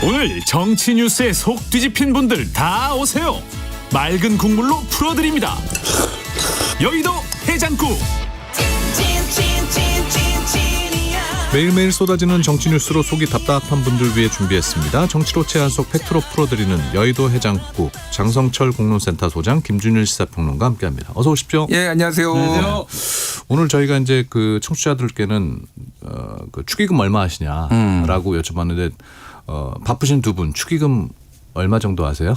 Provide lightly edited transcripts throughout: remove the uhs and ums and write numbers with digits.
오늘 정치 뉴스에 속 뒤집힌 분들 다 오세요. 맑은 국물로 풀어드립니다. 여의도 해장국. 매일매일 쏟아지는 정치 뉴스로 속이 답답한 분들 위해 준비했습니다. 정치로 채한 속 팩트로 풀어드리는 여의도 해장국. 장성철 공론센터 소장, 김준일 시사평론가 함께합니다. 어서 오십시오. 예, 안녕하세요. 안녕하세요. 오늘 저희가 이제 그 청취자들께는 그 축의금 얼마 하시냐라고 여쭤봤는데 바쁘신 두 분 축의금 얼마 정도 하세요?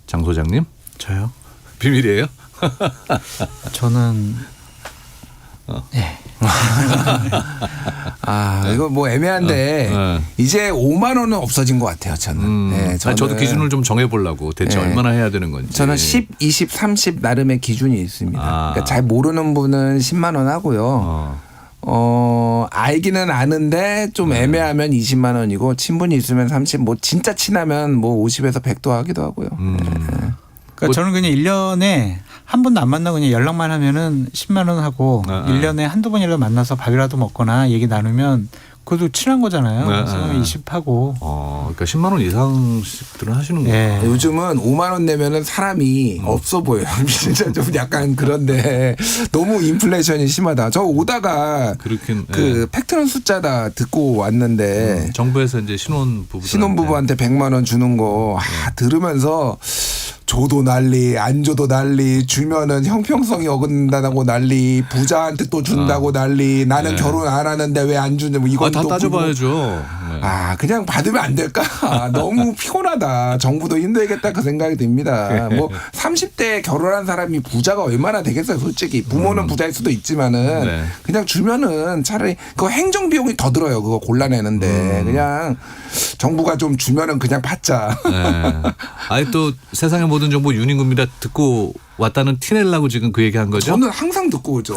장 소장님? 저요? 비밀이에요? 저는 네. 이거 뭐 애매한데 이제 5만 원은 없어진 것 같아요. 저는. 네, 저도 기준을 좀 정해보려고 대체 얼마나 해야 되는 건지. 저는 10, 20, 30 나름의 기준이 있습니다. 그러니까 잘 모르는 분은 10만 원 하고요. 알기는 아는데 좀 애매하면 20만 원이고 친분이 있으면 30, 뭐 진짜 친하면 뭐 50에서 100도 하기도 하고요. 그러니까 저는 그냥 1년에 한 번도 안 만나고 그냥 연락만 하면은 10만 원 하고 1년에 한두 번이라도 만나서 밥이라도 먹거나 얘기 나누면 그것도 친한 거잖아요. 그래서 20 하고. 그러니까 10만 원 이상씩들은 하시는 거예요. 네. 요즘은 5만 원 내면은 사람이 없어 보여요. 진짜 좀 약간 그런데 너무 인플레이션이 심하다. 저 오다가 그렇긴 그 팩트는 숫자다 듣고 왔는데 정부에서 이제 신혼부부한테 100만 원 주는 거 들으면서 줘도 난리 안 줘도 난리 주면은 형평성이 어긋난다고 난리 부자한테 또 준다고 난리 나는 결혼 안 하는데 왜 안 주냐 뭐 이건 다 또 따져봐야죠. 그냥 받으면 안 될까 너무 피곤하다 정부도 힘들겠다 그 생각이 듭니다. 뭐 30대에 결혼한 사람이 부자가 얼마나 되겠어요 솔직히 부모는 부자일 수도 있지만은 그냥 주면은 차라리 그거 행정 비용이 더 들어요 그거 골라내는데 그냥 정부가 좀 주면은 그냥 받자. 아니 또 세상의 모든 정보 윤인구입니다 듣고 왔다는 티내려고 지금 그 얘기한 거죠? 저는 항상 듣고 오죠.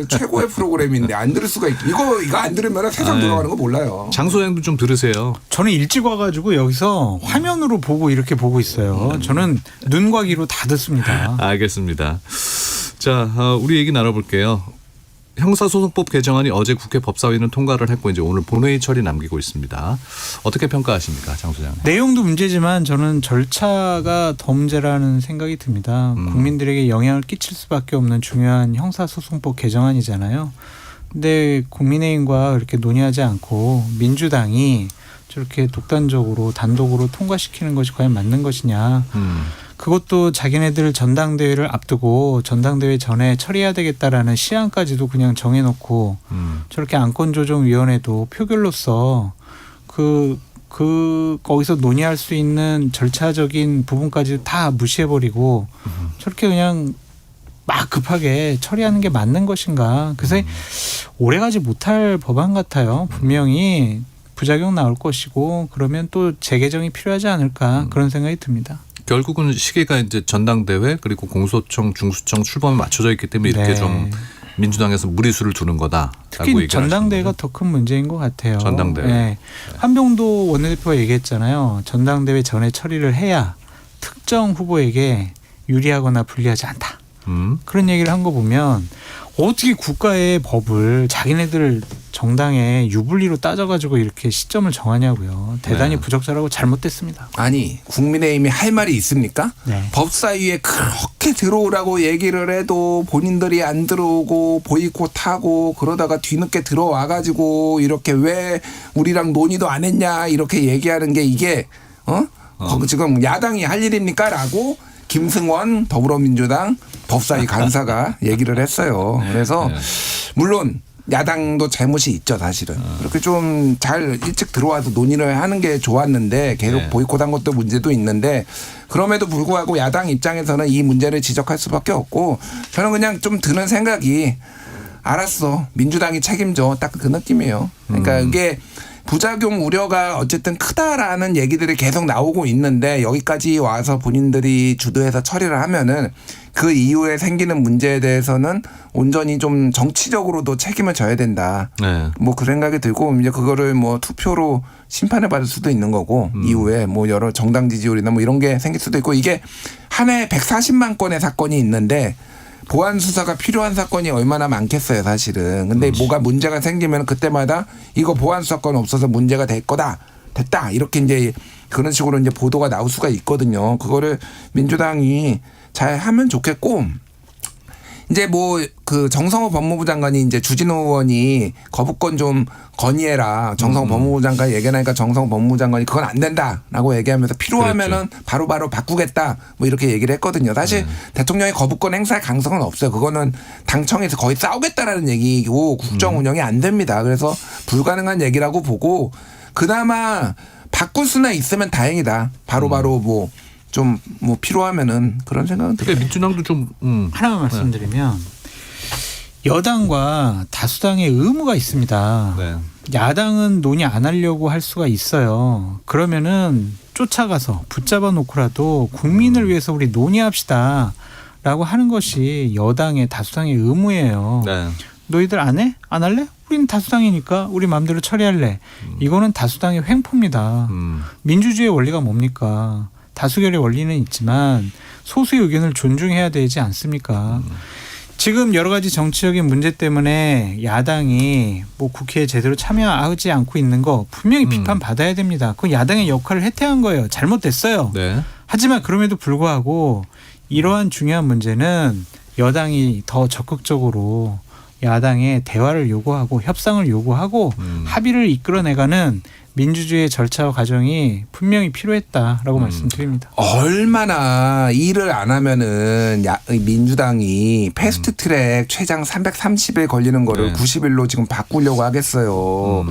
최고의 프로그램인데 안 들을 수가 있고 이거 안 들으면 세상 돌아가는 거 몰라요. 장소장도 좀 들으세요. 저는 일찍 와가지고 여기서 화면으로 보고 이렇게 보고 있어요. 저는 눈과 귀로 다 듣습니다. 알겠습니다. 자, 우리 얘기 나눠볼게요. 형사소송법 개정안이 어제 국회 법사위는 통과를 했고 이제 오늘 본회의 처리 남기고 있습니다. 어떻게 평가하십니까, 장 소장? 내용도 문제지만 저는 절차가 더 문제라는 생각이 듭니다. 국민들에게 영향을 끼칠 수밖에 없는 중요한 형사소송법 개정안이잖아요. 근데 국민의힘과 그렇게 논의하지 않고 민주당이 저렇게 독단적으로 단독으로 통과시키는 것이 과연 맞는 것이냐. 그것도 자기네들 전당대회를 앞두고 전당대회 전에 처리해야 되겠다라는 시한까지도 그냥 정해놓고 저렇게 안건조정위원회도 표결로서 거기서 논의할 수 있는 절차적인 부분까지 다 무시해버리고 저렇게 그냥 막 급하게 처리하는 게 맞는 것인가. 그래서 오래가지 못할 법안 같아요. 분명히 부작용 나올 것이고 그러면 또 재개정이 필요하지 않을까 그런 생각이 듭니다. 결국은 시기가 이제 전당대회 그리고 공소청, 중수청 출범에 맞춰져 있기 때문에 이렇게 좀 민주당에서 무리수를 두는 거다. 특히 전당대회가 더 큰 문제인 것 같아요. 전당대회. 네. 한병도 원내대표가 얘기했잖아요. 전당대회 전에 처리를 해야 특정 후보에게 유리하거나 불리하지 않다. 그런 얘기를 한 거 보면 어떻게 국가의 법을 자기네들 정당의 유불리로 따져가지고 이렇게 시점을 정하냐고요. 대단히 부적절하고 잘못됐습니다. 아니 국민의힘이 할 말이 있습니까? 네. 법사위에 그렇게 들어오라고 얘기를 해도 본인들이 안 들어오고 보이콧하고 그러다가 뒤늦게 들어와가지고 이렇게 왜 우리랑 논의도 안 했냐 이렇게 얘기하는 게 이게 지금 야당이 할 일입니까? 라고 김승원 더불어민주당 법사위 간사가 얘기를 했어요. 그래서 물론 야당도 잘못이 있죠 사실은. 그렇게 좀 잘 일찍 들어와서 논의를 하는 게 좋았는데 계속 보이콧한 것도 문제도 있는데 그럼에도 불구하고 야당 입장에서는 이 문제를 지적할 수밖에 없고 저는 그냥 좀 드는 생각이 알았어 민주당이 책임져 딱 그 느낌이에요. 그러니까 이게 부작용 우려가 어쨌든 크다라는 얘기들이 계속 나오고 있는데 여기까지 와서 본인들이 주도해서 처리를 하면은 그 이후에 생기는 문제에 대해서는 온전히 좀 정치적으로도 책임을 져야 된다. 뭐 그 생각이 들고 이제 그거를 뭐 투표로 심판을 받을 수도 있는 거고 이후에 뭐 여러 정당 지지율이나 뭐 이런 게 생길 수도 있고 이게 한 해 140만 건의 사건이 있는데 보안 수사가 필요한 사건이 얼마나 많겠어요, 사실은. 근데 뭐가 문제가 생기면 그때마다 이거 보안 수사건 없어서 문제가 될 거다. 됐다 이렇게 이제 그런 식으로 이제 보도가 나올 수가 있거든요. 그거를 민주당이 잘 하면 좋겠고. 이제 뭐 그 정성호 법무부 장관이 이제 주진우 의원이 거부권 좀 건의해라. 정성호 법무부 장관 얘기하니까 정성호 법무부 장관이 그건 안 된다라고 얘기하면서 필요하면은 바로바로 바꾸겠다 뭐 이렇게 얘기를 했거든요. 사실 대통령이 거부권 행사할 가능성은 없어요. 그거는 당청에서 거의 싸우겠다라는 얘기고 국정 운영이 안 됩니다. 그래서 불가능한 얘기라고 보고 그나마 바꿀 수나 있으면 다행이다. 바로바로 뭐 좀 뭐 필요하면은 그런 생각은 들어요. 민주당도 좀 하나만 말씀드리면 여당과 다수당의 의무가 있습니다. 네. 야당은 논의 안 하려고 할 수가 있어요. 그러면은 쫓아가서 붙잡아 놓고라도 국민을 위해서 우리 논의합시다라고 하는 것이 여당의 다수당의 의무예요. 네. 너희들 안 해? 안 할래? 우리는 다수당이니까 우리 마음대로 처리할래. 이거는 다수당의 횡포입니다. 민주주의의 원리가 뭡니까? 다수결의 원리는 있지만 소수의 의견을 존중해야 되지 않습니까? 지금 여러 가지 정치적인 문제 때문에 야당이 뭐 국회에 제대로 참여하지 않고 있는 거 분명히 비판받아야 됩니다. 그건 야당의 역할을 해태한 거예요. 잘못됐어요. 네. 하지만 그럼에도 불구하고 이러한 중요한 문제는 여당이 더 적극적으로 야당의 대화를 요구하고 협상을 요구하고 합의를 이끌어내가는 민주주의의 절차와 과정이 분명히 필요했다라고 말씀드립니다. 얼마나 일을 안 하면은 민주당이 패스트트랙 최장 330일 걸리는 거를 네. 90일로 지금 바꾸려고 하겠어요.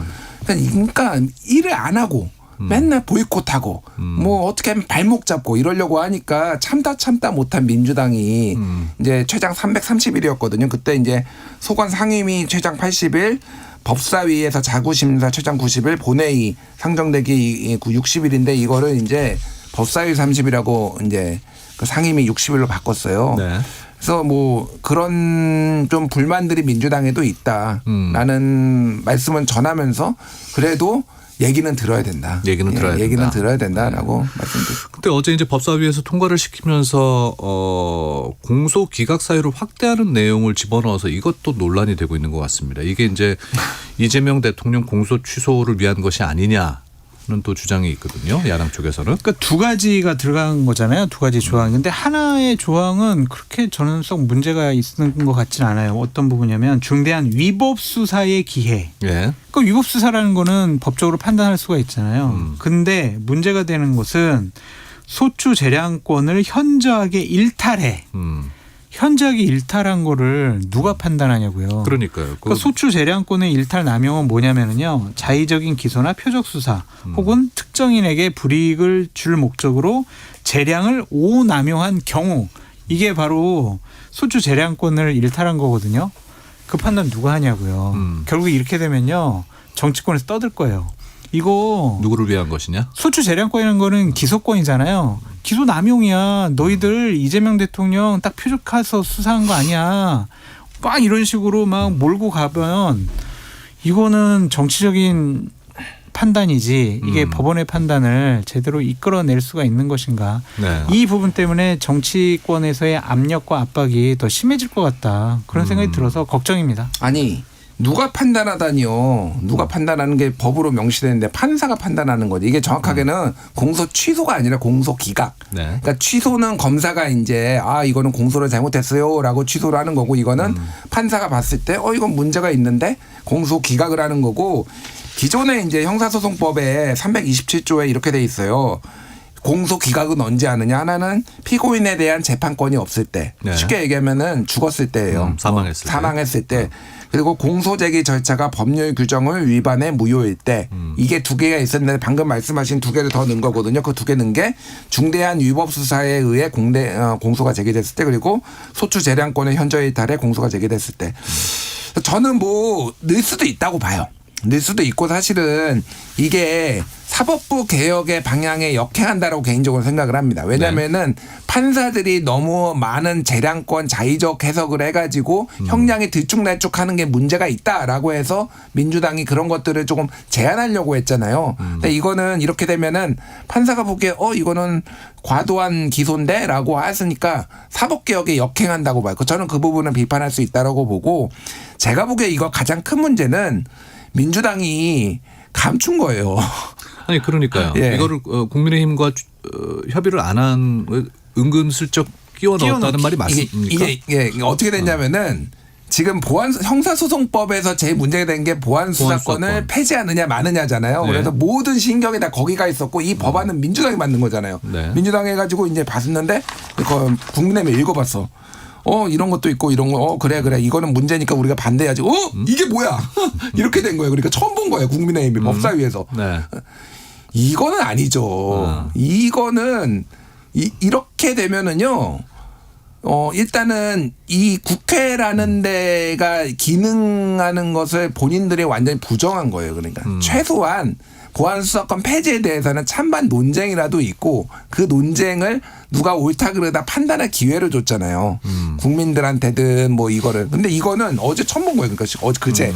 그러니까 일을 안 하고 맨날 보이콧하고 뭐 어떻게 하면 발목 잡고 이러려고 하니까 참다 못한 민주당이 이제 최장 330일이었거든요. 그때 이제 소관 상임위 최장 80일 법사위에서 자구심사 최장 90일 본회의 상정되기 60일인데 이거를 이제 법사위 30일하고 이제 그 상임위 60일로 바꿨어요. 네. 그래서 뭐 그런 좀 불만들이 민주당에도 있다라는 말씀은 전하면서 그래도 얘기는 들어야 된다. 얘기는 들어야 된다. 얘기는 들어야 된다라고 말씀드립니다. 근데 어제 이제 법사위에서 통과를 시키면서 공소 기각 사유를 확대하는 내용을 집어넣어서 이것도 논란이 되고 있는 것 같습니다. 이게 이제 이재명 대통령 공소 취소를 위한 것이 아니냐는 또 주장이 있거든요. 야당 쪽에서는. 그러니까 두 가지가 들어간 거잖아요. 두 가지 조항. 근데 하나의 조항은 그렇게 저는 썩 문제가 있는 것 같지는 않아요. 어떤 부분이냐면 중대한 위법 수사의 기회. 예. 그 위법 수사라는 거는 법적으로 판단할 수가 있잖아요. 근데 문제가 되는 것은 소추 재량권을 현저하게 일탈해. 현저하게 일탈한 거를 누가 판단하냐고요. 그러니까요. 그러니까 소추 재량권의 일탈 남용은 뭐냐면요. 자의적인 기소나 표적 수사 혹은 특정인에게 불이익을 줄 목적으로 재량을 오남용한 경우 이게 바로 소추 재량권을 일탈한 거거든요. 그 판단 누가 하냐고요. 결국 이렇게 되면요. 정치권에서 떠들 거예요. 이거 누구를 위한 것이냐? 소추 재량권이라는 거는 기소권이잖아요. 기소 남용이야. 너희들 이재명 대통령 딱 표적해서 수사한 거 아니야. 막 이런 식으로 막 몰고 가면 이거는 정치적인 판단이지 이게 법원의 판단을 제대로 이끌어낼 수가 있는 것인가. 네. 이 부분 때문에 정치권에서의 압력과 압박이 더 심해질 것 같다. 그런 생각이 들어서 걱정입니다. 아니 누가 판단하다니요. 누가 판단하는 게 법으로 명시되는데 판사가 판단하는 거지. 이게 정확하게는 공소 취소가 아니라 공소 기각. 네. 그러니까 취소는 검사가 이제 이거는 공소를 잘못했어요라고 취소를 하는 거고 이거는 판사가 봤을 때 이건 문제가 있는데 공소 기각을 하는 거고 기존에 이제 형사소송법에 327조에 이렇게 돼 있어요. 공소 기각은 언제 하느냐? 하나는 피고인에 대한 재판권이 없을 때. 네. 쉽게 얘기하면은 죽었을 때예요. 사망했을 때. 그리고 공소 제기 절차가 법률 규정을 위반해 무효일 때. 이게 두 개가 있었는데 방금 말씀하신 두 개를 더 넣은 거거든요. 그 두 개 넣은 게 중대한 위법 수사에 의해 공소가 제기됐을 때 그리고 소추 재량권의 현저 일탈에 공소가 제기됐을 때. 저는 뭐 넣을 수도 있다고 봐요. 넣을 수도 있고 사실은 이게 사법부 개혁의 방향에 역행한다라고 개인적으로 생각을 합니다. 왜냐하면은 판사들이 너무 많은 재량권 자의적 해석을 해가지고 형량이 들쭉날쭉하는 게 문제가 있다라고 해서 민주당이 그런 것들을 조금 제한하려고 했잖아요. 근데 이거는 이렇게 되면은 판사가 보기에 이거는 과도한 기소인데라고 했으니까 사법개혁에 역행한다고 봐요. 저는 그 부분은 비판할 수 있다라고 보고 제가 보기에 이거 가장 큰 문제는 민주당이 감춘 거예요. 아니 그러니까요. 예. 이거를 국민의힘과 협의를 안 한 은근슬쩍 끼워 넣었다는 말이 맞습니까? 이게 어떻게 됐냐면은 지금 형사소송법에서 제일 문제가 된 게 보안수사권을 보안수사권. 폐지하느냐 마느냐잖아요. 네. 그래서 모든 신경이 다 거기가 있었고 이 법안은 민주당이 만든 거잖아요. 네. 민주당 해가지고 이제 봤는데 국민의힘이 읽어봤어. 이런 것도 있고 이런 거 그래 이거는 문제니까 우리가 반대해야지. 이게 뭐야? 이렇게 된 거예요. 그러니까 처음 본 거예요. 국민의힘이 법사위에서. 네. 이거는 아니죠. 이거는 이렇게 되면은요. 일단은 이 국회라는 데가 기능하는 것을 본인들이 완전히 부정한 거예요. 그러니까 최소한 보안수사권 폐지에 대해서는 찬반 논쟁이라도 있고 그 논쟁을 누가 옳다 그러다 판단할 기회를 줬잖아요. 국민들한테든 뭐 이거를. 근데 이거는 어제 처음 본 거예요. 그러니까 그제.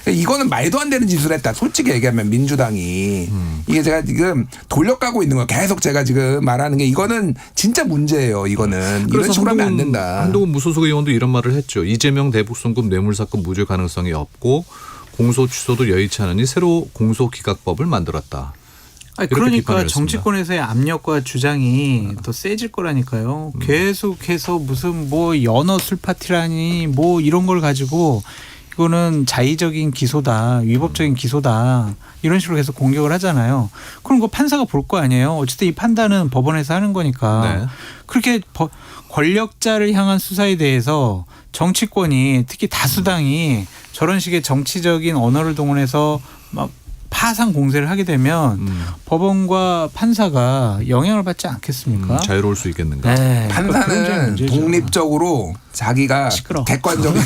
이거는 말도 안 되는 짓을 했다. 솔직히 얘기하면 민주당이. 이게 제가 지금 돌려가고 있는 거예요. 계속 제가 지금 말하는 게 이거는 진짜 문제예요. 이거는. 이런 식으로 하면 안 된다. 한동훈 무소속 의원도 이런 말을 했죠. 이재명 대북송금 뇌물사건 무죄 가능성이 없고 공소 취소도 여의치 않으니 새로 공소기각법을 만들었다. 그러니까 비판을 했습니다. 정치권에서의 압력과 주장이 더 세질 거라니까요. 계속해서 무슨 뭐 연어 술 파티라니 뭐 이런 걸 가지고 이거는 자의적인 기소다, 위법적인 기소다 이런 식으로 계속 공격을 하잖아요. 그럼 그 판사가 볼 거 아니에요. 어쨌든 이 판단은 법원에서 하는 거니까. 네. 그렇게 권력자를 향한 수사에 대해서 정치권이 특히 다수당이 저런 식의 정치적인 언어를 동원해서 막 파상 공세를 하게 되면 법원과 판사가 영향을 받지 않겠습니까? 자유로울 수 있겠는가? 네, 그런 점이 판사는 문제죠. 독립적으로 자기가 시끄러. 객관적인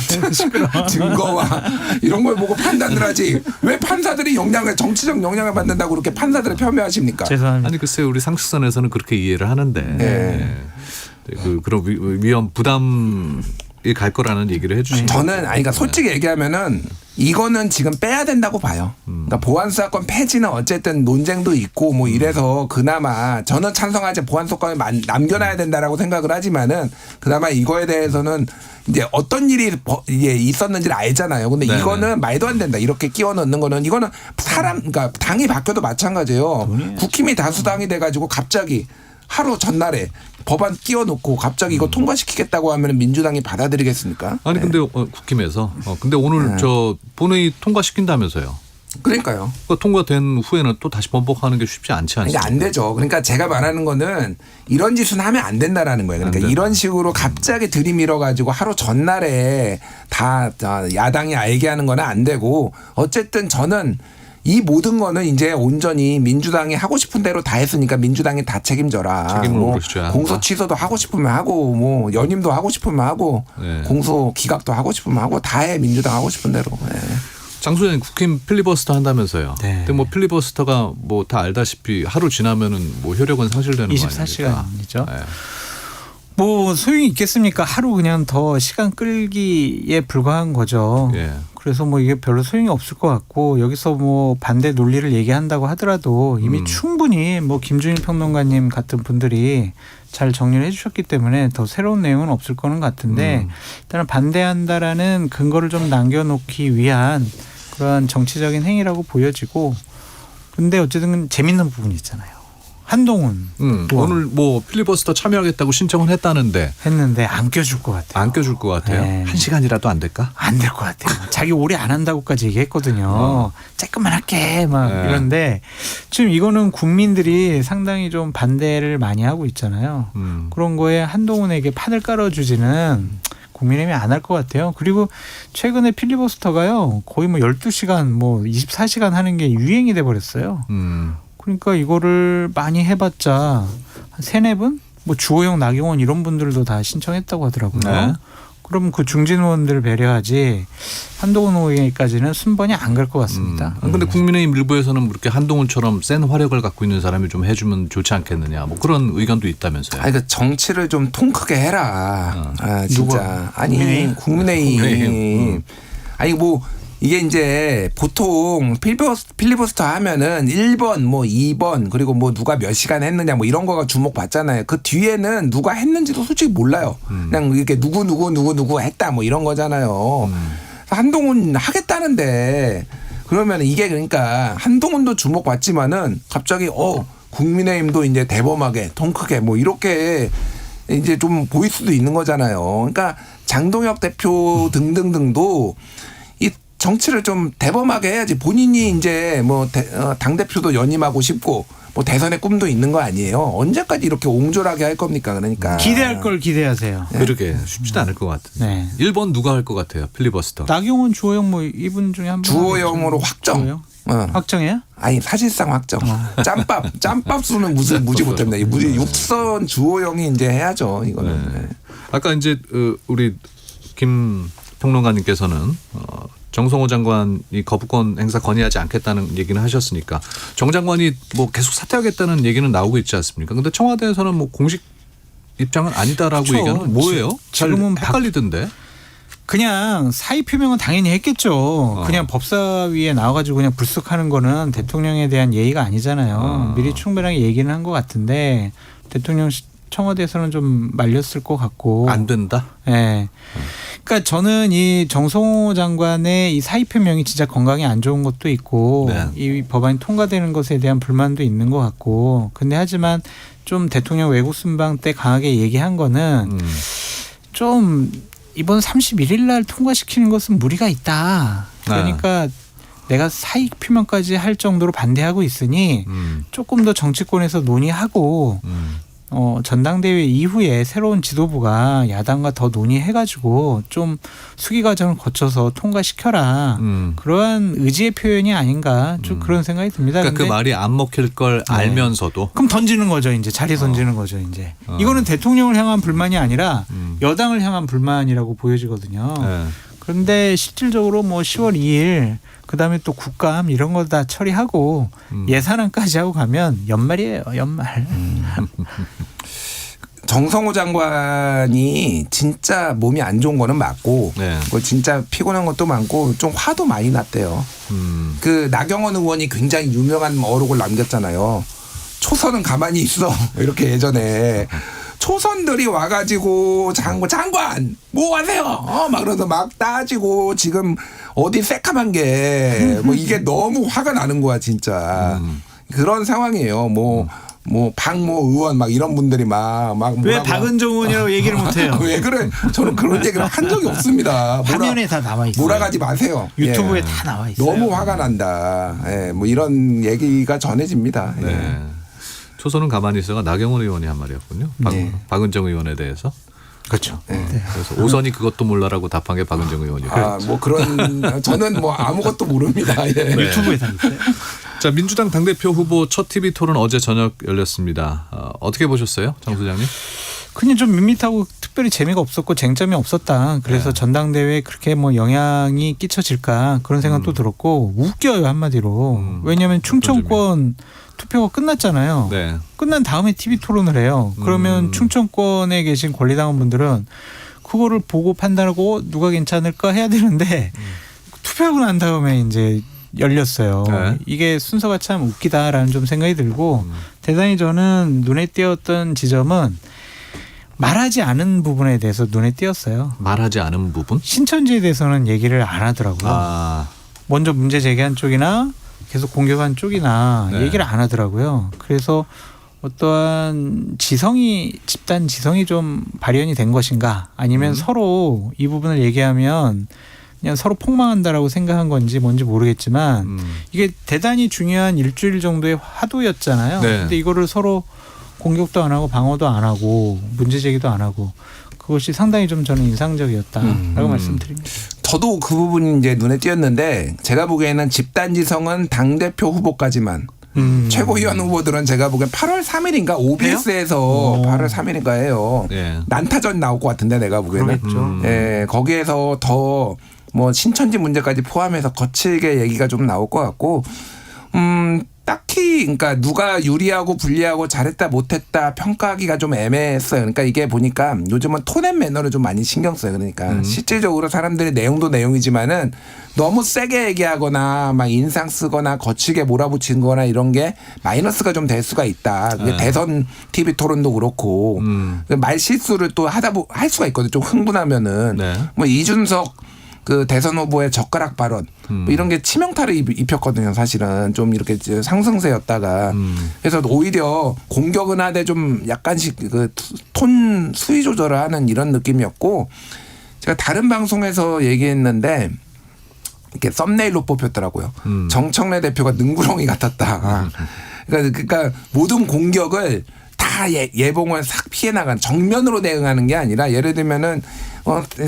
증거와 이런 걸 보고 판단을 하지. 왜 판사들이 정치적 영향을 받는다고 그렇게 판사들을 폄훼하십니까? 죄송합니다. 아니 글쎄요. 우리 상식선에서는 그렇게 이해를 하는데 네. 그런 위험 부담이 갈 거라는 얘기를 해주시죠. 그러니까 솔직히 얘기하면은 이거는 지금 빼야 된다고 봐요. 그러니까 보안수사권 폐지는 어쨌든 논쟁도 있고 뭐 이래서 그나마 저는 찬성하지 보안수사권을 남겨놔야 된다라고 생각을 하지만은 그나마 이거에 대해서는 이제 어떤 일이 있었는지를 알잖아요. 근데 네네. 이거는 말도 안 된다. 이렇게 끼워 넣는 거는 이거는 그러니까 당이 바뀌어도 마찬가지예요. 국힘이 다수당이 돼가지고 갑자기 하루 전날에 법안 끼워놓고 갑자기 이거 통과시키겠다고 하면 민주당이 받아들이겠습니까? 아니 근데 국힘에서 근데 오늘 저 본회의 통과시킨다면서요. 그러니까요. 그러니까 통과된 후에는 또 다시 번복하는 게 쉽지 않지 않습니까? 그러니까 안 되죠. 그러니까 제가 말하는 거는 이런 짓은 하면 안 된다라는 거예요. 그러니까 이런 식으로 갑자기 들이밀어 가지고 하루 전날에 다 야당이 알게 하는 거는 안 되고 어쨌든 저는 이 모든 거는 이제 온전히 민주당이 하고 싶은 대로 다 했으니까 민주당이 다 책임져라. 책임을 뭐 물으셔야 한다. 공소 취소도 하고 싶으면 하고 뭐 연임도 하고 싶으면 하고 네. 공소 기각도 하고 싶으면 하고 다 해. 민주당 하고 싶은 대로. 네. 장 소장님 국힘 필리버스터 한다면서요. 네. 근데 뭐 필리버스터가 뭐 다 알다시피 하루 지나면은 뭐 효력은 상실되는 거 아닙니까? 24시간이죠. 네. 뭐 소용이 있겠습니까? 하루 그냥 더 시간 끌기에 불과한 거죠. 예. 그래서 뭐 이게 별로 소용이 없을 것 같고 여기서 뭐 반대 논리를 얘기한다고 하더라도 이미 충분히 뭐 김준일 평론가님 같은 분들이 잘 정리를 해주셨기 때문에 더 새로운 내용은 없을 거는 같은데 일단은 반대한다라는 근거를 좀 남겨놓기 위한 그러한 정치적인 행위라고 보여지고 근데 어쨌든 재밌는 부분이 있잖아요. 한동훈 의원 오늘 뭐 필리버스터 참여하겠다고 신청은 했다는데 했는데 안 껴줄 것 같아요. 안 껴줄 것 같아요. 네. 1시간이라도 안 될까? 안 될 것 같아요. 자기 오래 안 한다고까지 얘기했거든요. 조금만 할게 막 네. 이런데 지금 이거는 국민들이 상당히 좀 반대를 많이 하고 있잖아요. 그런 거에 한동훈에게 판을 깔아주지는 국민의힘이 안 할 것 같아요. 그리고 최근에 필리버스터가요. 거의 뭐 12시간 뭐 24시간 하는 게 유행이 돼버렸어요. 그러니까 이거를 많이 해봤자 한 3-4분? 뭐 주호영, 나경원 이런 분들도 다 신청했다고 하더라고요. 네. 그럼 그 중진 의원들을 배려하지 한동훈 의원까지는 순번이 안 갈 것 같습니다. 근데 국민의힘 일부에서는 그렇게 한동훈처럼 센 화력을 갖고 있는 사람이 좀 해주면 좋지 않겠느냐 뭐 그런 의견도 있다면서요. 아니 그 정치를 좀 통 크게 해라. 아, 진짜. 누가? 아니 국민의힘. 아니 뭐 이게 이제 보통 필리버스터 하면은 1번 뭐 2번 그리고 뭐 누가 몇 시간 했느냐 뭐 이런 거가 주목받잖아요. 그 뒤에는 누가 했는지도 솔직히 몰라요. 그냥 이렇게 누구 했다 뭐 이런 거잖아요. 한동훈 하겠다는데 그러면 이게 그러니까 한동훈도 주목받지만은 갑자기 국민의힘도 이제 대범하게 통 크게 뭐 이렇게 이제 좀 보일 수도 있는 거잖아요. 그러니까 장동혁 대표 등등등도 이 정치를 좀 대범하게 해야지 본인이 이제 뭐 당대표도 연임하고 싶고 뭐 대선의 꿈도 있는 거 아니에요. 언제까지 이렇게 옹졸하게 할 겁니까? 그러니까. 기대할 걸 기대하세요. 그러게 쉽지는 않을 것 같은데. 네. 1번 누가 할 것 같아요? 필리버스터. 나경원, 주호영 뭐 이분 중에 한 분. 주호영으로 확정. 주호영? 확정이에요? 아니 사실상 확정. 짬밥 수는 무슨 무지 못했네. 무지 육선 주호영이 이제 해야죠. 이거는. 네. 아까 이제 우리 김 평론가님께서는 정성호 장관이 거부권 행사 건의하지 않겠다는 얘기는 하셨으니까 정 장관이 뭐 계속 사퇴하겠다는 얘기는 나오고 있지 않습니까? 근데 청와대에서는 뭐 공식 입장은 아니다라고 그렇죠. 얘기하는 뭐예요? 지금은 헷갈리던데. 그냥 사의 표명은 당연히 했겠죠. 그냥 법사위에 나와가지고 그냥 불쑥하는 거는 대통령에 대한 예의가 아니잖아요. 미리 충분하게 얘기는 한 것 같은데 대통령 청와대에서는 좀 말렸을 것 같고. 안 된다? 네. 그러니까 저는 이 정성호 장관의 이 사의 표명이 진짜 건강에 안 좋은 것도 있고 네. 이 법안이 통과되는 것에 대한 불만도 있는 것 같고. 근데 하지만 좀 대통령 외국 순방 때 강하게 얘기한 거는 좀 이번 31일 날 통과시키는 것은 무리가 있다. 그러니까 내가 사의 표명까지 할 정도로 반대하고 있으니 조금 더 정치권에서 논의하고 전당대회 이후에 새로운 지도부가 야당과 더 논의해가지고 좀 수기 과정을 거쳐서 통과시켜라. 그러한 의지의 표현이 아닌가 좀 그런 생각이 듭니다. 그러니까 그 말이 안 먹힐 걸 알면서도. 그럼 던지는 거죠. 이제 자리 던지는 거죠. 이제 이거는 대통령을 향한 불만이 아니라 여당을 향한 불만이라고 보여지거든요. 네. 그런데 실질적으로 뭐 10월 2일 그다음에 또 국감 이런 거 다 처리하고 예산안까지 하고 가면 연말이에요. 연말. 정성호 장관이 진짜 몸이 안 좋은 거는 맞고 네. 뭐 진짜 피곤한 것도 많고 좀 화도 많이 났대요. 그 나경원 의원이 굉장히 유명한 어록을 남겼잖아요. 초선은 가만히 있어. 이렇게 예전에. 초선들이 와가지고 장관 뭐 하세요? 막 그러서 막 따지고 지금 어디 새카만 게 뭐 이게 너무 화가 나는 거야 진짜. 그런 상황이에요. 뭐 박모 의원 막 이런 분들이 막 왜 박은정 의원이라고 얘기를 못해요? 왜 그래? 저는 그런 얘기를 한 적이 없습니다. 화면에 다 나와 있어요. 몰아가지 마세요. 유튜브에 예. 다 나와 있어요. 너무 화가 난다. 예, 뭐 이런 얘기가 전해집니다. 예. 네. 초선은 가만히 있어가 나경원 의원이 한 말이었군요. 네. 박은정 의원에 대해서. 그렇죠. 그래서 오선이 그것도 몰라라고 답한 게 박은정 의원이었고. 뭐 그런 저는 뭐 아무것도 모릅니다. 예. 유튜브에 다 있어요. 자, 민주당 당대표 후보 첫 TV 토론 어제 저녁 열렸습니다. 어떻게 보셨어요, 장 소장님? 그냥 좀 밋밋하고 특별히 재미가 없었고 쟁점이 없었다. 그래서 전당대회에 그렇게 뭐 영향이 끼쳐질까 그런 생각도 들었고 웃겨요 한마디로. 왜냐하면 충청권 투표가 끝났잖아요. 네. 끝난 다음에 TV 토론을 해요. 그러면 충청권에 계신 권리당원분들은 그거를 보고 판단하고 누가 괜찮을까 해야 되는데 투표하고 난 다음에 이제 열렸어요. 네. 이게 순서가 참 웃기다라는 좀 생각이 들고 대단히 저는 눈에 띄었던 지점은 말하지 않은 부분에 대해서 눈에 띄었어요. 말하지 않은 부분? 신천지에 대해서는 얘기를 안 하더라고요. 먼저 문제 제기한 쪽이나 계속 공격한 쪽이나 네. 얘기를 안 하더라고요. 그래서 어떠한 집단 지성이 좀 발현이 된 것인가 아니면 서로 이 부분을 얘기하면 그냥 서로 폭망한다라고 생각한 건지 뭔지 모르겠지만 이게 대단히 중요한 일주일 정도의 화두였잖아요. 네. 근데 이거를 서로 공격도 안 하고 방어도 안 하고 문제 제기도 안 하고 그것이 상당히 좀 저는 인상적이었다라고 말씀드립니다. 저도 그 부분이 이제 눈에 띄었는데 제가 보기에는 집단지성은 당대표 후보까지만 최고위원 후보들은 제가 보기엔 8월 3일인가 OBS에서 8월 3일인가 해요. 네. 난타전 나올 것 같은데 내가 보기에는. 그러겠죠. 예, 거기에서 더 뭐 신천지 문제까지 포함해서 거칠게 얘기가 좀 나올 것 같고 딱히 그러니까 누가 유리하고 불리하고 잘했다 못했다 평가하기가 좀 애매했어요. 그러니까 이게 보니까 요즘은 톤앤 매너를 좀 많이 신경 써요. 그러니까 실질적으로 사람들이 내용도 내용이지만은 너무 세게 얘기하거나 막 인상 쓰거나 거칠게 몰아붙이거나 이런 게 마이너스가 좀 될 수가 있다. 그게 대선 TV 토론도 그렇고 말 실수를 또 할 수가 있거든요. 좀 흥분하면은 네. 뭐 이준석 그 대선 후보의 젓가락 발언 뭐 이런 게 치명타를 입혔거든요. 사실은 좀 이렇게 상승세였다가 그래서 오히려 공격은 하되 좀 약간씩 그 톤 수위 조절을 하는 이런 느낌이었고 제가 다른 방송에서 얘기했는데 이렇게 썸네일로 뽑혔더라고요. 정청래 대표가 능구렁이 같았다. 그러니까 모든 공격을 다 예봉을 싹 피해 나간 정면으로 대응하는 게 아니라 예를 들면은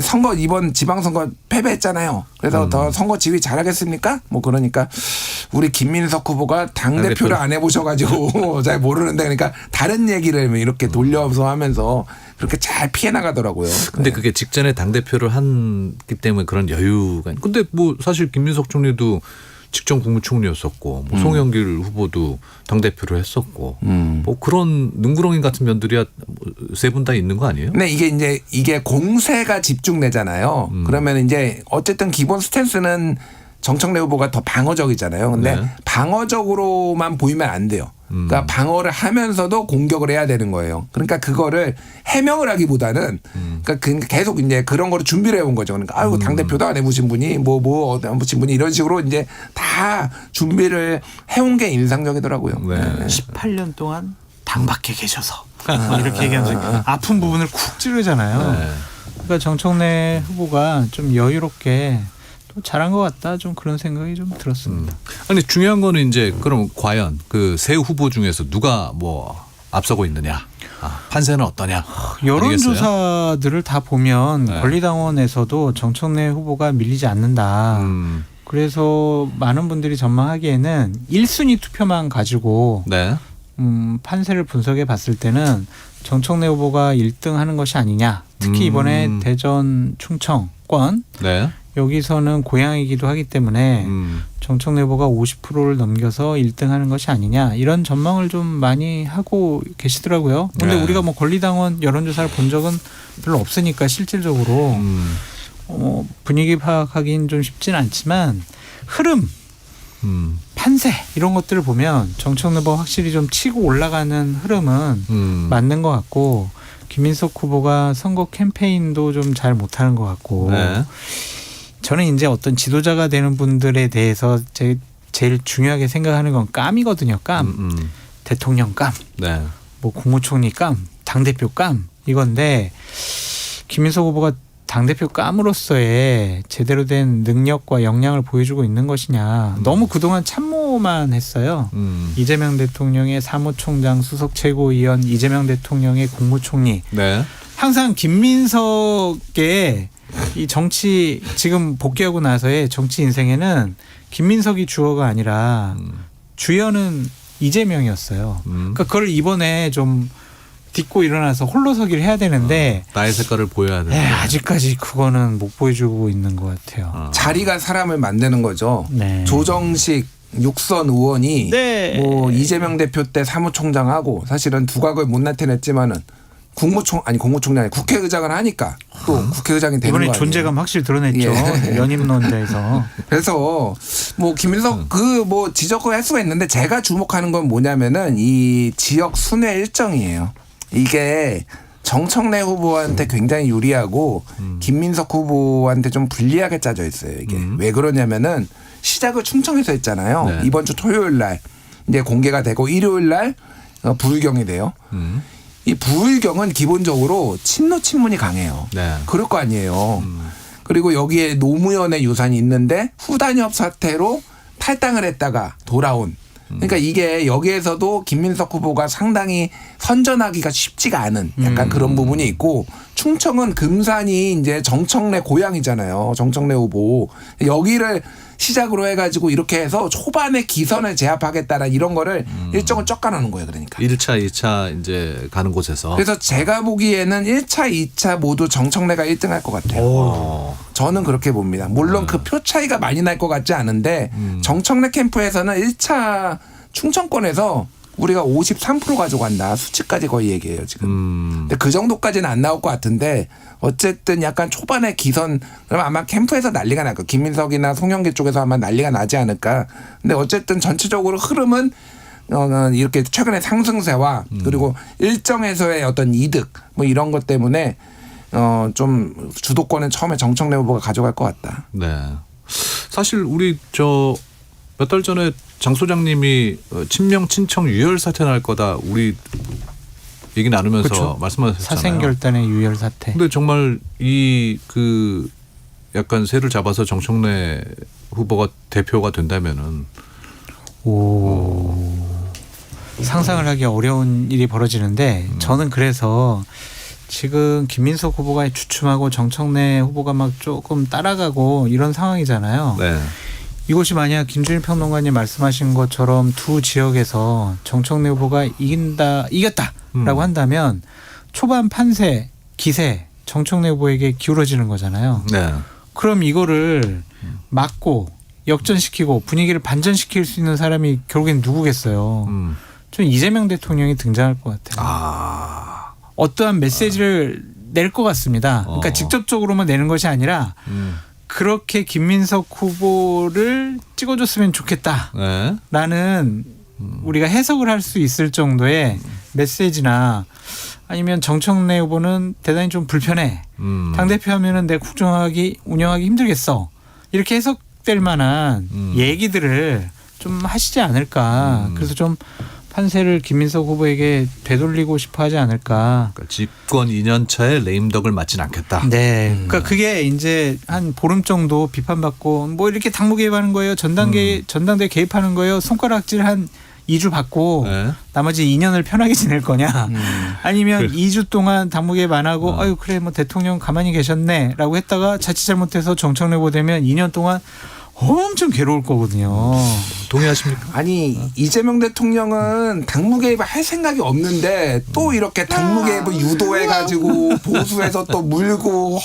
선거 이번 지방선거 패배했잖아요. 그래서 더 선거 지휘 잘하겠습니까? 뭐 그러니까 우리 김민석 후보가 당대표를 안 해보셔가지고 잘 모르는데 그러니까 다른 얘기를 이렇게 돌려서 하면서 그렇게 잘 피해 나가더라고요. 근데 그게 직전에 당대표를 했기 때문에 그런 여유가. 근데 뭐 사실 김민석 총리도 직전 국무총리였었고 뭐 송영길 후보도 당대표를 했었고 뭐 그런 능구렁이 같은 면들이야 세 분 다 있는 거 아니에요? 근데 이게 공세가 집중되잖아요. 그러면 이제 어쨌든 기본 스탠스는 정청래 후보가 더 방어적이잖아요. 근데 네. 방어적으로만 보이면 안 돼요. 그러니까 방어를 하면서도 공격을 해야 되는 거예요. 그러니까 그거를 해명을 하기보다는 그러니까 계속 이제 그런 거를 준비를 해온 거죠. 그러니까 아이고 당대표도 안 해보신 분이 뭐 안 보신 분이 이런 식으로 이제 다 준비를 해온 게 인상적이더라고요. 네. 18년 동안 당 밖에 계셔서 이렇게 얘기하면서 아픈 부분을 쿡 찌르잖아요. 네. 그러니까 정청래 후보가 좀 여유롭게 또 잘한 것 같다 좀 그런 생각이 좀 들었습니다. 아니 중요한 거는 이제 그럼 과연 그 세 후보 중에서 누가 뭐 앞서고 있느냐, 판세는 어떠냐. 아니겠어요? 여론조사들을 다 보면 네. 권리당원에서도 정청래 후보가 밀리지 않는다. 그래서 많은 분들이 전망하기에는 1순위 투표만 가지고 네. 판세를 분석해 봤을 때는 정청래 후보가 1등 하는 것이 아니냐. 특히 이번에 대전 충청권 네. 여기서는 고향이기도 하기 때문에 정청래 후보가 50%를 넘겨서 1등 하는 것이 아니냐 이런 전망을 좀 많이 하고 계시더라고요. 근데 네. 우리가 뭐 권리당원 여론조사를 본 적은 별로 없으니까 실질적으로 분위기 파악하기는 좀 쉽진 않지만 흐름, 판세 이런 것들을 보면 정청래 후보가 확실히 좀 치고 올라가는 흐름은 맞는 것 같고 김민석 후보가 선거 캠페인도 좀 잘 못하는 것 같고 네. 저는 이제 어떤 지도자가 되는 분들에 대해서 제일 중요하게 생각하는 건 깜이거든요. 깜. 대통령 깜. 네. 뭐 국무총리 깜. 당대표 깜. 이건데 김민석 후보가 당대표 깜으로서의 제대로 된 능력과 역량을 보여주고 있는 것이냐. 너무 그동안 참모만 했어요. 이재명 대통령의 사무총장 수석 최고위원, 이재명 대통령의 국무총리. 네. 항상 김민석의 이 정치 지금 복귀하고 나서의 정치 인생에는 김민석이 주어가 아니라 주연은 이재명이었어요. 그러니까 그걸 이번에 좀 딛고 일어나서 홀로서기를 해야 되는데 나의 색깔을 보여야 돼. 아직까지 그거는 못 보여주고 있는 것 같아요. 자리가 사람을 만드는 거죠. 네. 조정식 육선 의원이 네. 뭐 이재명 대표 때 사무총장하고 사실은 두각을 못 나타냈지만은 국무총장이 국회의장을 하니까 또 국회의장이 되는 거 이번에 아니에요. 존재감 확실히 드러냈죠. 예. 연임론자에서. 그래서 뭐 김민석 그 뭐 지적을 할 수가 있는데 제가 주목하는 건 뭐냐면은 이 지역 순회 일정이에요. 이게 정청래 후보한테 굉장히 유리하고 김민석 후보한테 좀 불리하게 짜져 있어요. 이게 왜 그러냐면은 시작을 충청에서 했잖아요. 네. 이번 주 토요일 날 이제 공개가 되고 일요일 날 부의경이 돼요. 이 부의경은 기본적으로 친노 친문이 강해요. 네. 그럴 거 아니에요. 그리고 여기에 노무현의 유산이 있는데 후단협 사태로 탈당을 했다가 돌아온. 그러니까 이게 여기에서도 김민석 후보가 상당히 선전하기가 쉽지가 않은 약간 그런 부분이 있고 충청은 금산이 이제 정청래 고향이잖아요. 정청래 후보. 여기를 시작으로 해가지고 이렇게 해서 초반에 기선을 제압하겠다는 이런 거를 일정을 쫓아놓는 거예요. 그러니까. 1차, 2차 이제 가는 곳에서. 그래서 제가 보기에는 1차, 2차 모두 정청래가 1등 할 것 같아요. 저는 그렇게 봅니다. 물론 그 표 차이가 많이 날 것 같지 않은데 정청래 캠프에서는 1차 충청권에서 우리가 53% 가져간다. 수치까지 거의 얘기해요 지금. 근데 그 정도까지는 안 나올 것 같은데 어쨌든 약간 초반에 기선 그럼 아마 캠프에서 난리가 날 거예요. 김민석이나 송영길 쪽에서 아마 난리가 나지 않을까. 근데 어쨌든 전체적으로 흐름은 이렇게 최근에 상승세와 그리고 일정에서의 어떤 이득 뭐 이런 것 때문에 좀 주도권은 처음에 정청래 후보가 가져갈 것 같다. 네. 사실 우리 몇 달 전에 장 소장님이 친명 친청 유혈 사태 날 거다 우리 얘기 나누면서 그렇죠. 말씀하셨잖아요. 사생결단의 유혈 사태. 근데 정말 약간 새를 잡아서 정청래 후보가 대표가 된다면은 상상을 하기 어려운 일이 벌어지는데 저는 그래서 지금 김민석 후보가 주춤하고 정청래 후보가 막 조금 따라가고 이런 상황이잖아요. 네. 이것이 만약 김준일 평론가님 말씀하신 것처럼 두 지역에서 정청래 후보가 이겼다라고 한다면 초반 판세, 기세 정청래 후보에게 기울어지는 거잖아요. 네. 그럼 이거를 막고 역전시키고 분위기를 반전시킬 수 있는 사람이 결국엔 누구겠어요. 저는 이재명 대통령이 등장할 것 같아요. 어떠한 메시지를 낼 것 같습니다. 그러니까 직접적으로만 내는 것이 아니라 그렇게 김민석 후보를 찍어줬으면 좋겠다라는 우리가 해석을 할 수 있을 정도의 메시지나 아니면 정청래 후보는 대단히 좀 불편해. 당대표 하면은 내 운영하기 힘들겠어. 이렇게 해석될 만한 얘기들을 좀 하시지 않을까. 그래서 좀 판세를 김민석 후보에게 되돌리고 싶어 하지 않을까. 그러니까 집권 2년 차에 레임덕을 맞진 않겠다. 네. 그러니까 그게 이제 한 보름 정도 비판받고 뭐 이렇게 당무 개입하는 거예요. 전당대 개입하는 거예요. 손가락질 한 2주 받고 네. 나머지 2년을 편하게 지낼 거냐. 아니면 2주 동안 당무 개입 안 하고 아유 그래 뭐 대통령 가만히 계셨네라고 했다가 자칫 잘못해서 정청래 후보 되면 2년 동안 엄청 괴로울 거거든요. 동의하십니까? 아니 이재명 대통령은 당무 개입을 할 생각이 없는데 또 이렇게 당무 개입을 유도해가지고 보수에서 또 물고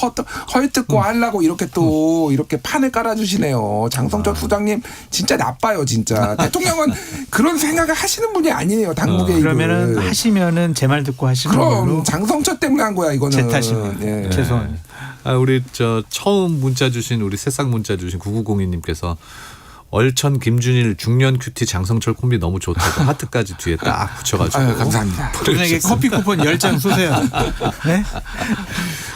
헐뜯고 하려고 이렇게 또 이렇게 판을 깔아주시네요. 장성철 부장님 진짜 나빠요 진짜. 대통령은 그런 생각을 하시는 분이 아니에요. 당무 개입을. 그러면은 하시면은 제 말 듣고 하시는 걸로. 그럼 장성철 때문에 한 거야 이거는. 제 탓입니다. 예. 죄송합니다. 우리 처음 문자 주신 우리 새싹 문자 주신 9902님께서 얼천 김준일 중년 큐티 장성철 콤비 너무 좋다고 하트까지 뒤에 딱 붙여가지고. 아유, 감사합니다. 분에게 커피 쿠폰 10장 쏘세요. 네?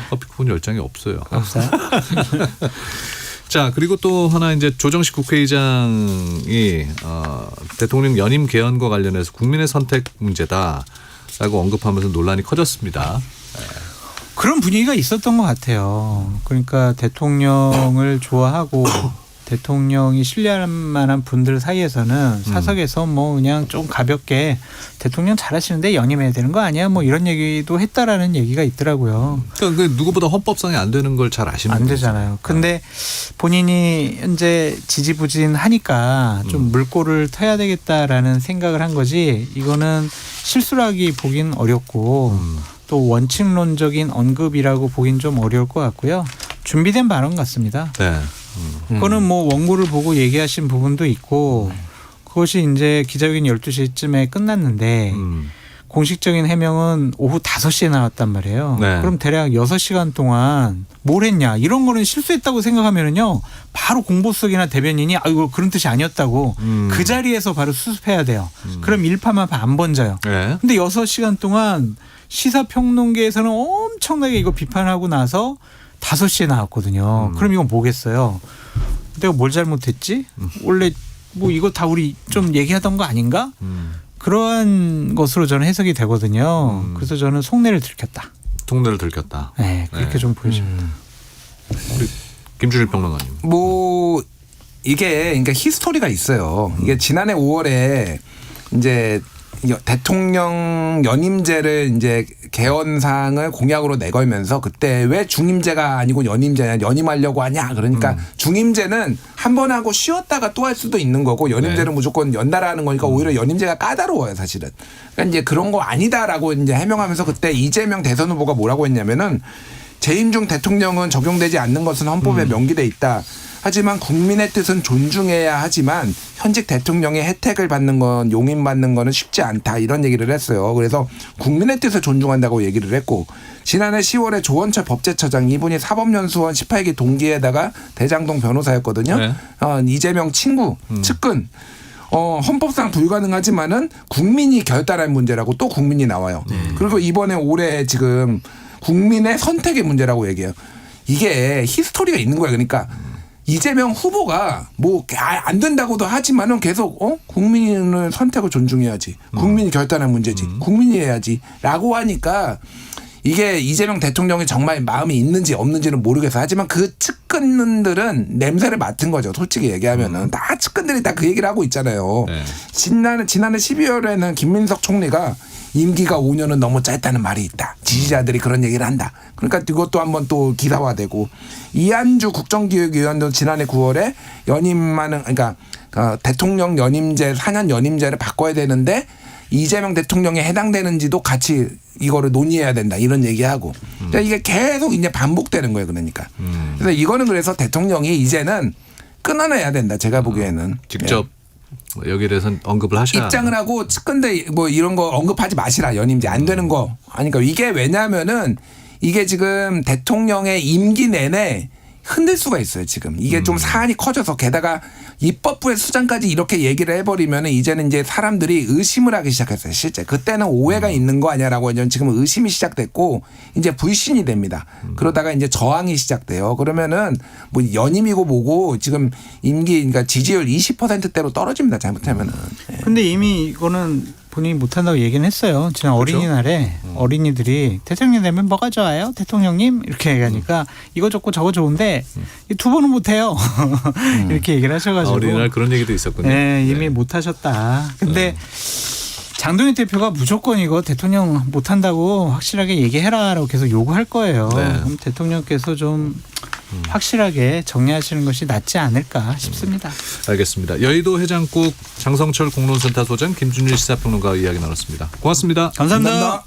커피 쿠폰 10장이 없어요. 없어요? 자, 그리고 또 하나 이제 조정식 국회의장이 대통령 연임 개헌과 관련해서 국민의 선택 문제다라고 언급하면서 논란이 커졌습니다. 그런 분위기가 있었던 것 같아요. 그러니까 대통령을 좋아하고 대통령이 신뢰할 만한 분들 사이에서는 사석에서 뭐 그냥 좀 가볍게 대통령 잘하시는데 연임해야 되는 거 아니야? 뭐 이런 얘기도 했다라는 얘기가 있더라고요. 그러니까 누구보다 헌법상에 안 되는 걸 잘 아시는 안 되잖아요. 근데 본인이 현재 지지부진하니까 좀 물꼬를 터야 되겠다라는 생각을 한 거지 이거는 실수라기 보긴 어렵고 또 원칙론적인 언급이라고 보긴 좀 어려울 것 같고요. 준비된 발언 같습니다. 네. 그거는 뭐 원고를 보고 얘기하신 부분도 있고 그것이 이제 기자회견 12시쯤에 끝났는데 공식적인 해명은 오후 5시에 나왔단 말이에요. 네. 그럼 대략 6시간 동안 뭘 했냐 이런 거는 실수했다고 생각하면은요 바로 공보수석이나 대변인이 이거 그런 뜻이 아니었다고 그 자리에서 바로 수습해야 돼요. 그럼 일파만파 안 번져요. 네. 근데 6시간 동안 시사평론계에서는 엄청나게 이거 비판하고 나서 5시에 나왔거든요. 그럼 이건 뭐겠어요? 내가 뭘 잘못했지? 원래 뭐 이거 다 우리 좀 얘기하던 거 아닌가? 그러한 것으로 저는 해석이 되거든요. 그래서 저는 속내를 들켰다. 속내를 들켰다. 네, 그렇게 네. 좀 보여집니다. 우리 김준일 평론가님. 뭐 이게 그러니까 히스토리가 있어요. 이게 지난해 5월에 이제 대통령 연임제를 이제 개헌상을 공약으로 내걸면서 그때 왜 중임제가 아니고 연임제냐 연임하려고 하냐 그러니까 중임제는 한 번 하고 쉬었다가 또 할 수도 있는 거고 연임제는 네. 무조건 연달아 하는 거니까 오히려 연임제가 까다로워요 사실은. 그러니까 이제 그런 거 아니다라고 이제 해명하면서 그때 이재명 대선 후보가 뭐라고 했냐면은 재임 중 대통령은 적용되지 않는 것은 헌법에 명기돼 있다. 하지만 국민의 뜻은 존중해야 하지만 현직 대통령의 혜택을 받는 건 용인받는 거는 쉽지 않다 이런 얘기를 했어요. 그래서 국민의 뜻을 존중한다고 얘기를 했고 지난해 10월에 조원철 법제처장 이분이 사법연수원 18기 동기에다가 대장동 변호사였거든요. 네. 이재명 친구 측근. 헌법상 불가능하지만은 국민이 결단할 문제라고 또 국민이 나와요. 그리고 이번에 올해 지금 국민의 선택의 문제라고 얘기해요. 이게 히스토리가 있는 거야. 그러니까 이재명 후보가 뭐 안 된다고도 하지만은 계속 국민의 선택을 존중해야지. 국민이 결단한 문제지. 국민이 해야지라고 하니까 이게 이재명 대통령이 정말 마음이 있는지 없는지는 모르겠어. 하지만 그 측근들은 냄새를 맡은 거죠. 솔직히 얘기하면은 다 측근들이 다 그 얘기를 하고 있잖아요. 네. 지난해 12월에는 김민석 총리가 임기가 5년은 너무 짧다는 말이 있다. 지지자들이 그런 얘기를 한다. 그러니까 이것도 한번 또 기사화되고 이한주 국정기획위원도 지난해 9월에 연임하는 그러니까 대통령 연임제 4년 연임제를 바꿔야 되는데 이재명 대통령에 해당되는지도 같이 이거를 논의해야 된다 이런 얘기하고 그러니까 이게 계속 이제 반복되는 거예요. 그러니까 그래서 이거는 그래서 대통령이 이제는 끊어내야 된다. 제가 보기에는 직접 여기에 대해서는 언급을 하셔야 입장을 하고 측근들 뭐 이런 거 언급하지 마시라. 연임제 안 되는 거. 아니 그러니까 이게 왜냐하면은 이게 지금 대통령의 임기 내내 흔들 수가 있어요. 지금 이게 좀 사안이 커져서 게다가 입법부의 수장까지 이렇게 얘기를 해버리면 이제는 이제 사람들이 의심을 하기 시작했어요. 실제 그때는 오해가 있는 거 아니야라고 하면 지금 의심이 시작됐고 이제 불신이 됩니다. 그러다가 이제 저항이 시작돼요. 그러면은 뭐 연임이고 뭐고 지금 임기 그러니까 지지율 20%대로 떨어집니다. 잘못하면은. 근데 이미 이거는 본인이 못한다고 얘기는 했어요. 지난 어린이날에 어린이들이 대통령 되면 뭐가 좋아요? 대통령님? 이렇게 얘기하니까 이거 좋고 저거 좋은데 이 두 번은 못해요. 이렇게 얘기를 하셔가지고. 어린이날 그런 얘기도 있었군요. 네, 이미 못하셨다. 근데 장동현 대표가 무조건 이거 대통령 못한다고 확실하게 얘기해라라고 계속 요구할 거예요. 네. 그럼 대통령께서 좀 확실하게 정리하시는 것이 낫지 않을까 싶습니다. 알겠습니다. 여의도 해장국 장성철 공론센터 소장 김준일 시사평론가와 이야기 나눴습니다. 고맙습니다. 감사합니다.